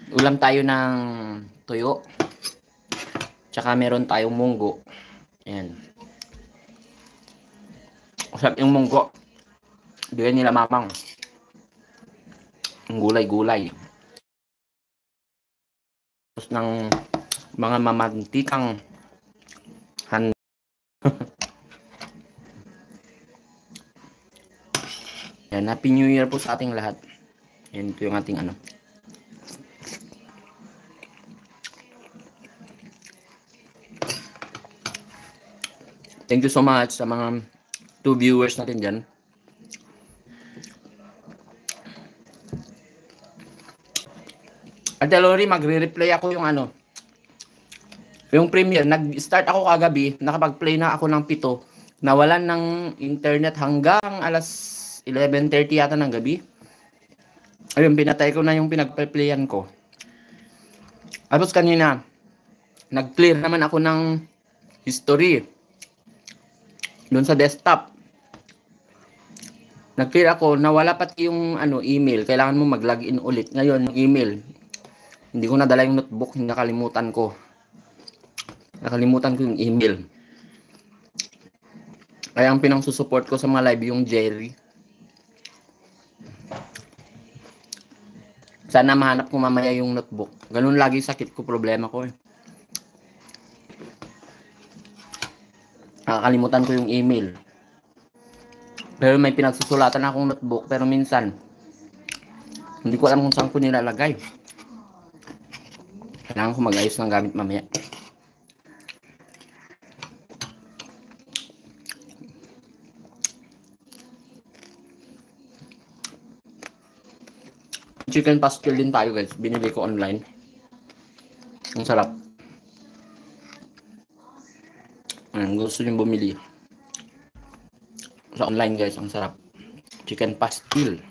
Ulam tayo ng tuyo. Tsaka meron tayong munggo. Ayan. Masarap yung munggo. Bigyan nila mamang. Ang gulay-gulay. Tapos ng mga mamantikang handa. Yan, Happy New Year po sa ating lahat. Yan, ito yung ating ano. Thank you so much sa mga 2 viewers natin dyan. At Lori, magre-replay ako yung ano. Yung premiere, nag-start ako kagabi, nakapag-play na ako ng 7. Nawalan ng internet hanggang alas 11:30 yata ng gabi. Ayun, pinatay ko na yung pinag-playan ko. Tapos kanina, nag-clear naman ako ng history doon sa desktop. Nag-clear ako, nawala pati yung ano, email. Kailangan mo mag-login ulit. Ngayon, yung email. Hindi ko nadala yung notebook, nakalimutan ko. Nakalimutan ko yung email. Kaya ang pinang-susupport ko sa mga live yung Jerry. Sana mahanap ko mamaya yung notebook. Ganun lagi sakit ko, problema ko eh. Nakakalimutan ko yung email. Pero may pinagsusulatan akong notebook. Pero minsan, hindi ko alam kung saan ko nilalagay. Kailangan ko mag-ayos ng gamit mamaya. Chicken pastel din tayo guys. Binili ko online. Ang sarap. Gusto nyo bumili. Sa online guys, ang sarap. Chicken pastel.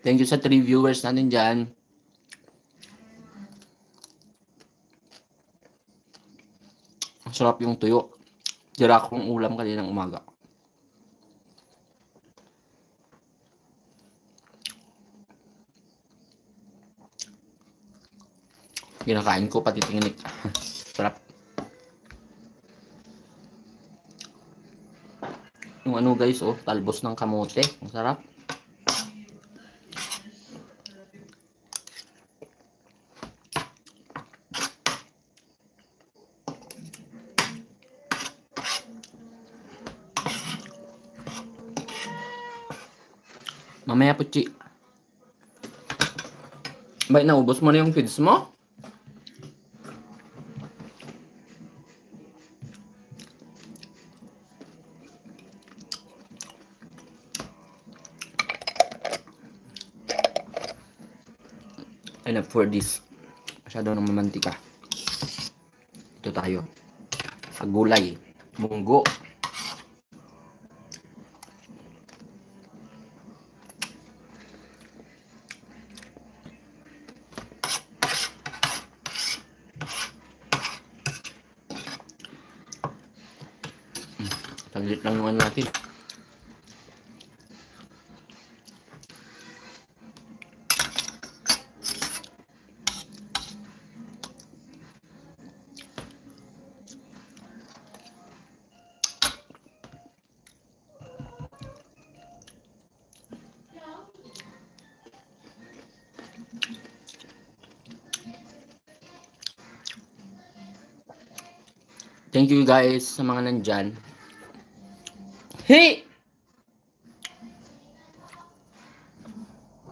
Thank you sa 3 viewers natin dyan. Ang sarap yung tuyo. Tira akong ulam kaninang umaga. Kinakain ko pati tinginik. Sarap. Yung ano guys, oh, talbos ng kamote. Ang sarap. Mamaya po, Chi. Bakit naubos mo na yung feeds mo? Enough for this. Masyado ng mamantika. Ito tayo. Sa gulay. Munggo. Taglit lang naman natin. Thank you guys sa mga nandyan. Hey!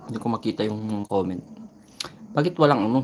Hindi ko makita yung comment. Bakit walang ano?